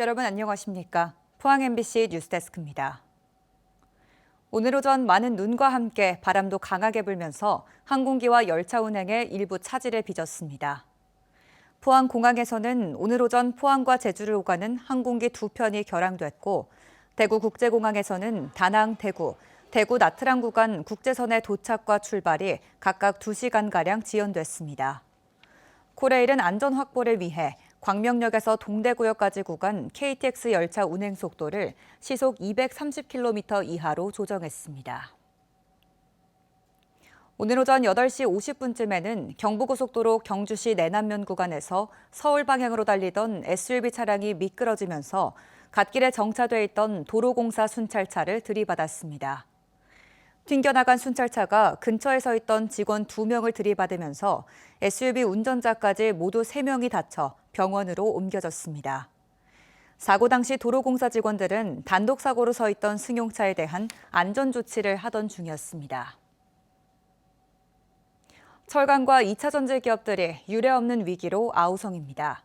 여러분 안녕하십니까? 포항 MBC 뉴스데스크입니다. 오늘 오전 많은 눈과 함께 바람도 강하게 불면서 항공기와 열차 운행에 일부 차질을 빚었습니다. 포항공항에서는 오늘 오전 포항과 제주를 오가는 항공기 2편이 결항됐고 대구국제공항에서는 다낭, 대구 나트랑 구간 국제선의 도착과 출발이 각각 2시간가량 지연됐습니다. 코레일은 안전 확보를 위해 광명역에서 동대구역까지 구간 KTX 열차 운행 속도를 시속 230km 이하로 조정했습니다. 오늘 오전 8시 50분쯤에는 경부고속도로 경주시 내남면 구간에서 서울 방향으로 달리던 SUV 차량이 미끄러지면서 갓길에 정차돼 있던 도로공사 순찰차를 들이받았습니다. 튕겨나간 순찰차가 근처에 서 있던 직원 2명을 들이받으면서 SUV 운전자까지 모두 3명이 다쳐 병원으로 옮겨졌습니다. 사고 당시 도로공사 직원들은 단독 사고로 서 있던 승용차에 대한 안전 조치를 하던 중이었습니다. 철강과 2차 전지 기업들이 유례없는 위기로 아우성입니다.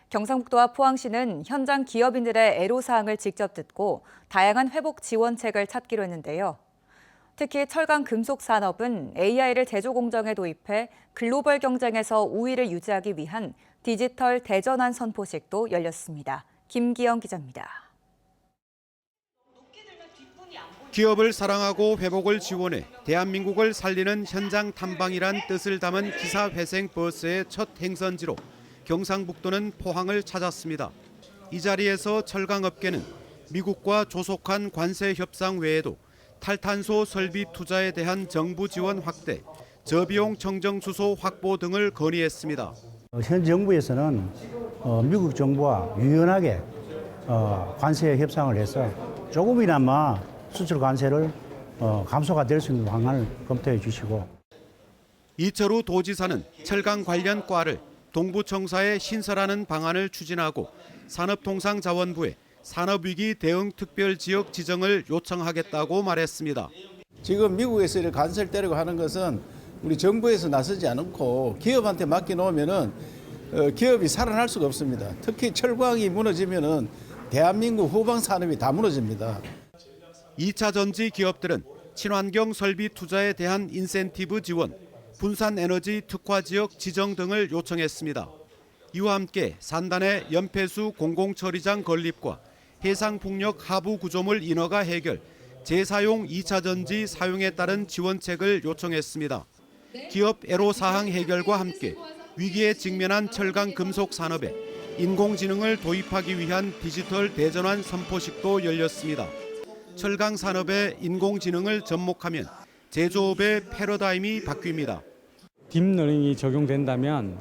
경상북도와 포항시는 현장 기업인들의 애로사항을 직접 듣고 다양한 회복 지원책을 찾기로 했는데요. 특히 철강 금속 산업은 AI를 제조 공정에 도입해 글로벌 경쟁에서 우위를 유지하기 위한 디지털 대전환 선포식도 열렸습니다. 김기영 기자입니다. 기업을 사랑하고 회복을 지원해 대한민국을 살리는 현장 탐방이란 뜻을 담은 기사회생 버스의 첫 행선지로 경상북도는 포항을 찾았습니다. 이 자리에서 철강업계는 미국과 조속한 관세 협상 외에도 탈탄소 설비 투자에 대한 정부 지원 확대, 저비용 청정수소 확보 등을 건의했습니다. 현 정부에서는 미국 정부와 유연하게 관세 협상을 해서 조금이나마 수출 관세를 감소가 될 수 있는 방안을 검토해 주시고. 이철우 도지사는 철강 관련 과를 동부청사에 신설하는 방안을 추진하고 산업통상자원부에 산업위기 대응 특별지역 지정을 요청하겠다고 말했습니다. 지금 미국에서 이렇게 관세를 때리고 하는 것은 우리 정부에서 나서지 않고 기업한테 맡겨놓으면은 기업이 살아날 수가 없습니다. 특히 철광이 무너지면은 대한민국 후방 산업이 다 무너집니다. 2차 전지 기업들은 친환경 설비 투자에 대한 인센티브 지원, 분산 에너지 특화 지역 지정 등을 요청했습니다. 이와 함께 산단의 연폐수 공공처리장 건립과 해상풍력 하부 구조물 인허가 해결, 재사용 2차 전지 사용에 따른 지원책을 요청했습니다. 기업 애로사항 해결과 함께 위기에 직면한 철강 금속 산업에 인공지능을 도입하기 위한 디지털 대전환 선포식도 열렸습니다. 철강 산업에 인공지능을 접목하면 제조업의 패러다임이 바뀝니다. 딥러닝이 적용된다면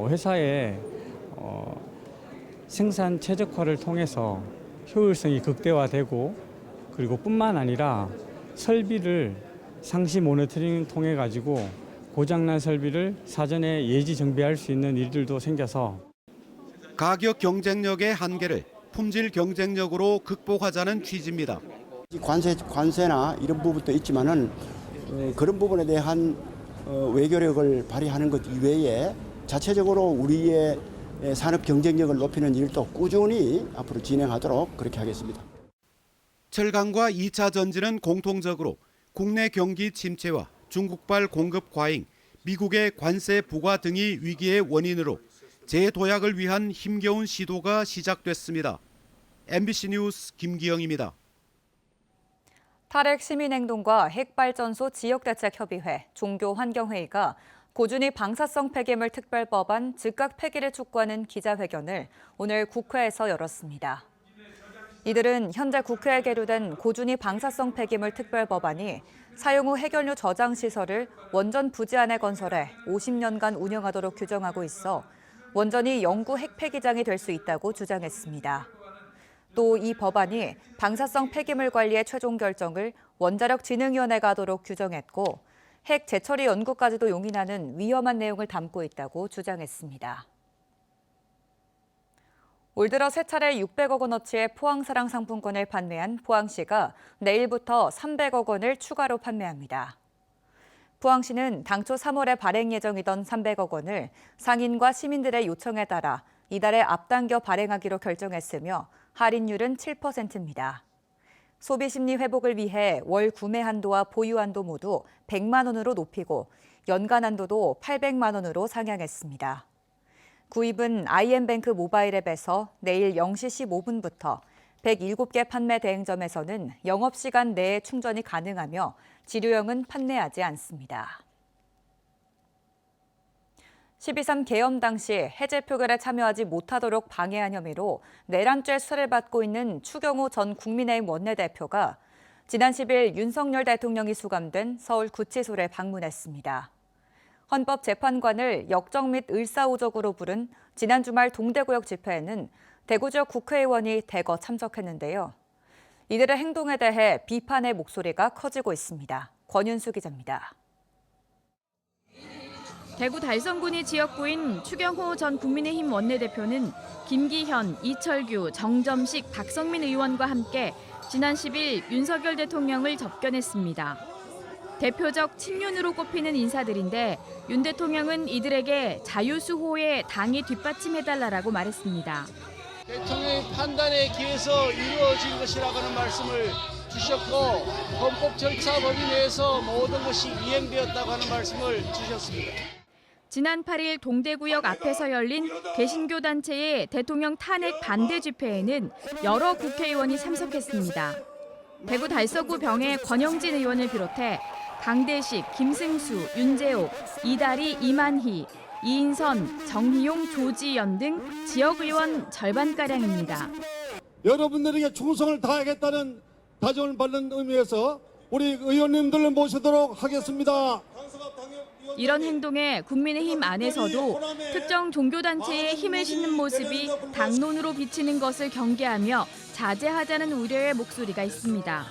회사의 생산 최적화를 통해서 효율성이 극대화되고 그리고 뿐만 아니라 설비를 상시 모니터링을 통해 가지고 고장난 설비를 사전에 예지 정비할 수 있는 일들도 생겨서 가격 경쟁력의 한계를 품질 경쟁력으로 극복하자는 취지입니다. 관세나 이런 부분도 있지만은 그런 부분에 대한 외교력을 발휘하는 것 이외에 자체적으로 우리의 산업 경쟁력을 높이는 일도 꾸준히 앞으로 진행하도록 그렇게 하겠습니다. 철강과 2차 전지는 공통적으로 국내 경기 침체와 중국발 공급 과잉, 미국의 관세 부과 등이 위기의 원인으로 재도약을 위한 힘겨운 시도가 시작됐습니다. MBC 뉴스 김기영입니다. 탈핵 시민행동과 핵발전소 지역대책협의회, 종교환경회의가 고준위 방사성 폐기물 특별법안 즉각 폐기를 촉구하는 기자회견을 오늘 국회에서 열었습니다. 이들은 현재 국회에 계류된 고준위 방사성 폐기물 특별법안이 사용 후 핵연료 저장 시설을 원전 부지 안에 건설해 50년간 운영하도록 규정하고 있어 원전이 영구 핵폐기장이 될 수 있다고 주장했습니다. 또 이 법안이 방사성 폐기물 관리의 최종 결정을 원자력진흥위원회가 하도록 규정했고 핵 재처리 연구까지도 용인하는 위험한 내용을 담고 있다고 주장했습니다. 올 들어 세 차례 600억 원어치의 포항사랑 상품권을 판매한 포항시가 내일부터 300억 원을 추가로 판매합니다. 포항시는 당초 3월에 발행 예정이던 300억 원을 상인과 시민들의 요청에 따라 이달에 앞당겨 발행하기로 결정했으며 할인율은 7%입니다. 소비심리 회복을 위해 월 구매 한도와 보유 한도 모두 100만 원으로 높이고 연간 한도도 800만 원으로 상향했습니다. 구입은 IM뱅크 모바일 앱에서 내일 0시 15분부터 107개 판매 대행점에서는 영업시간 내에 충전이 가능하며 지류형은 판매하지 않습니다. 12.3 계엄 당시 해제 표결에 참여하지 못하도록 방해한 혐의로 내란죄 수사를 받고 있는 추경호 전 국민의힘 원내대표가 지난 10일 윤석열 대통령이 수감된 서울 구치소를 방문했습니다. 헌법재판관을 역적 및 을사오적으로 부른 지난 주말 동대구역 집회에는 대구 지역 국회의원이 대거 참석했는데요. 이들의 행동에 대해 비판의 목소리가 커지고 있습니다. 권윤수 기자입니다. 대구 달성군이 지역구인 추경호 전 국민의힘 원내대표는 김기현, 이철규, 정점식, 박성민 의원과 함께 지난 10일 윤석열 대통령을 접견했습니다. 대표적 친윤으로 꼽히는 인사들인데 윤 대통령은 이들에게 자유수호에 당이 뒷받침해달라고 말했습니다. 대통령의 판단에 기해서 이루어진 것이라고는 말씀을 주셨고 헌법 절차 범위 내에서 모든 것이 이행되었다고 하는 말씀을 주셨습니다. 지난 8일 동대구역 앞에서 열린 개신교 단체의 대통령 탄핵 반대 집회에는 여러 국회의원이 참석했습니다. 대구 달서구 병의 권영진 의원을 비롯해 강대식, 김승수, 윤재옥, 이다리, 이만희, 이인선, 정희용, 조지연 등 지역 의원 절반가량입니다. 여러분들에게 충성을 다하겠다는 다짐을 받는 의미에서 우리 의원님들을 모시도록 하겠습니다. 이런 행동에 국민의힘 안에서도 특정 종교단체에 힘을 싣는 모습이 당론으로 비치는 것을 경계하며 자제하자는 우려의 목소리가 있습니다.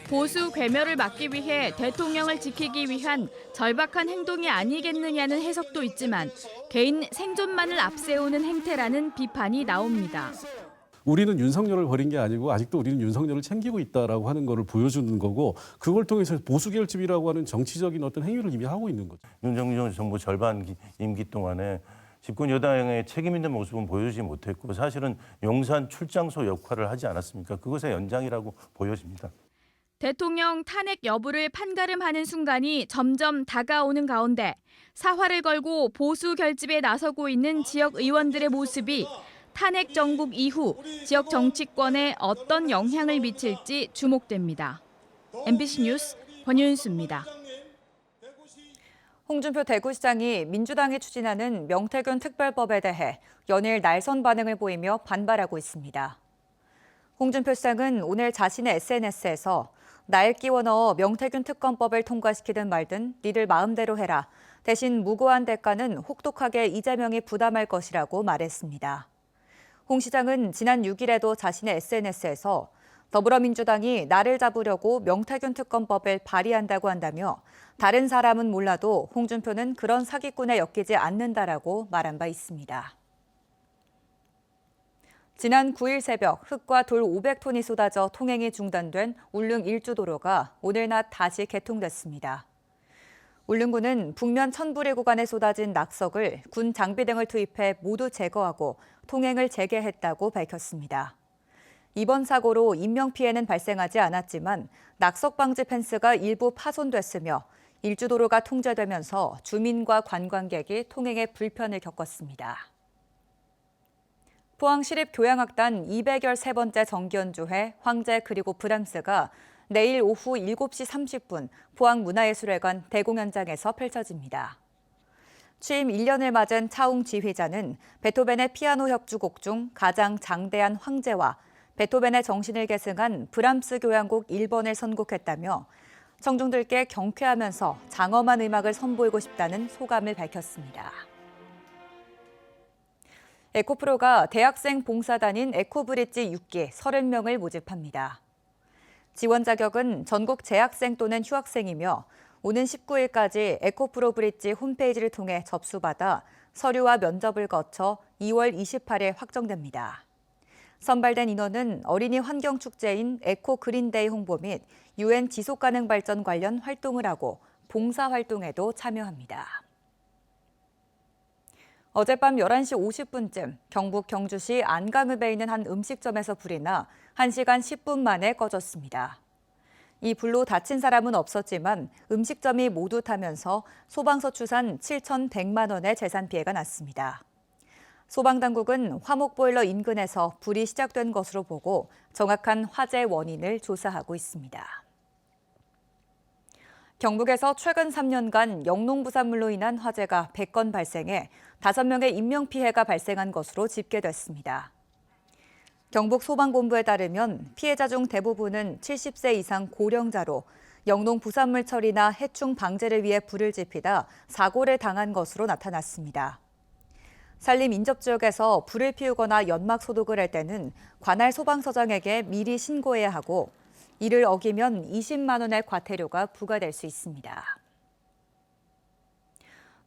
보수 괴멸을 막기 위해 대통령을 지키기 위한 절박한 행동이 아니겠느냐는 해석도 있지만 개인 생존만을 앞세우는 행태라는 비판이 나옵니다. 우리는 윤석열을 버린 게 아니고 아직도 우리는 윤석열을 챙기고 있다라고 하는 것을 보여주는 거고 그걸 통해서 보수결집이라고 하는 정치적인 어떤 행위를 이미 하고 있는 거죠. 윤석열 정부 절반 임기 동안에 집권 여당의 책임 있는 모습은 보여주지 못했고 사실은 용산 출장소 역할을 하지 않았습니까? 그것의 연장이라고 보여집니다. 대통령 탄핵 여부를 판가름하는 순간이 점점 다가오는 가운데 사활을 걸고 보수 결집에 나서고 있는 지역 의원들의 모습이 탄핵 정국 이후 지역 정치권에 어떤 영향을 미칠지 주목됩니다. MBC 뉴스 권윤수입니다. 홍준표 대구시장이 민주당이 추진하는 명태균 특별법에 대해 연일 날선 반응을 보이며 반발하고 있습니다. 홍준표 시장은 오늘 자신의 SNS에서 날 끼워 넣어 명태균 특검법을 통과시키든 말든 니들 마음대로 해라. 대신 무고한 대가는 혹독하게 이재명이 부담할 것이라고 말했습니다. 홍 시장은 지난 6일에도 자신의 SNS에서 더불어민주당이 나를 잡으려고 명태균 특검법을 발의한다고 한다며 다른 사람은 몰라도 홍준표는 그런 사기꾼에 엮이지 않는다라고 말한 바 있습니다. 지난 9일 새벽 흙과 돌 500톤이 쏟아져 통행이 중단된 울릉 일주도로가 오늘 낮 다시 개통됐습니다. 울릉군은 북면 천부리 구간에 쏟아진 낙석을 군 장비 등을 투입해 모두 제거하고 통행을 재개했다고 밝혔습니다. 이번 사고로 인명피해는 발생하지 않았지만 낙석 방지 펜스가 일부 파손됐으며 일주도로가 통제되면서 주민과 관광객이 통행에 불편을 겪었습니다. 포항시립교향악단 213번째 정기연주회 황제 그리고 브람스가 내일 오후 7시 30분 포항문화예술회관 대공연장에서 펼쳐집니다. 취임 1년을 맞은 차웅 지휘자는 베토벤의 피아노 협주곡 중 가장 장대한 황제와 베토벤의 정신을 계승한 브람스 교향곡 1번을 선곡했다며 청중들께 경쾌하면서 장엄한 음악을 선보이고 싶다는 소감을 밝혔습니다. 에코프로가 대학생 봉사단인 에코브릿지 6기 30명을 모집합니다. 지원 자격은 전국 재학생 또는 휴학생이며 오는 19일까지 에코프로 브릿지 홈페이지를 통해 접수받아 서류와 면접을 거쳐 2월 28일 확정됩니다. 선발된 인원은 어린이 환경축제인 에코 그린데이 홍보 및 UN 지속가능 발전 관련 활동을 하고 봉사활동에도 참여합니다. 어젯밤 11시 50분쯤 경북 경주시 안강읍에 있는 한 음식점에서 불이 나 1시간 10분 만에 꺼졌습니다. 이 불로 다친 사람은 없었지만 음식점이 모두 타면서 소방서 추산 7,100만 원의 재산 피해가 났습니다. 소방당국은 화목보일러 인근에서 불이 시작된 것으로 보고 정확한 화재 원인을 조사하고 있습니다. 경북에서 최근 3년간 영농부산물로 인한 화재가 100건 발생해 5명의 인명피해가 발생한 것으로 집계됐습니다. 경북 소방본부에 따르면 피해자 중 대부분은 70세 이상 고령자로 영농부산물 처리나 해충 방제를 위해 불을 지피다 사고를 당한 것으로 나타났습니다. 산림 인접지역에서 불을 피우거나 연막 소독을 할 때는 관할 소방서장에게 미리 신고해야 하고 이를 어기면 20만 원의 과태료가 부과될 수 있습니다.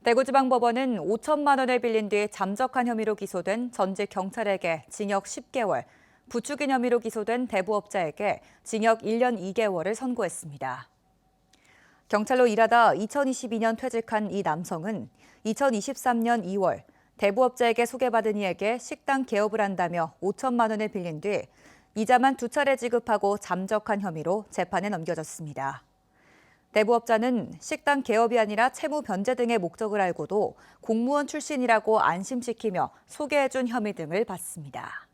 대구지방법원은 5천만 원을 빌린 뒤 잠적한 혐의로 기소된 전직 경찰에게 징역 10개월, 부추긴 혐의로 기소된 대부업자에게 징역 1년 2개월을 선고했습니다. 경찰로 일하다 2022년 퇴직한 이 남성은 2023년 2월 대부업자에게 소개받은 이에게 식당 개업을 한다며 5천만 원을 빌린 뒤 이자만 2차례 지급하고 잠적한 혐의로 재판에 넘겨졌습니다. 대부업자는 식당 개업이 아니라 채무 변제 등의 목적을 알고도 공무원 출신이라고 안심시키며 소개해준 혐의 등을 받습니다.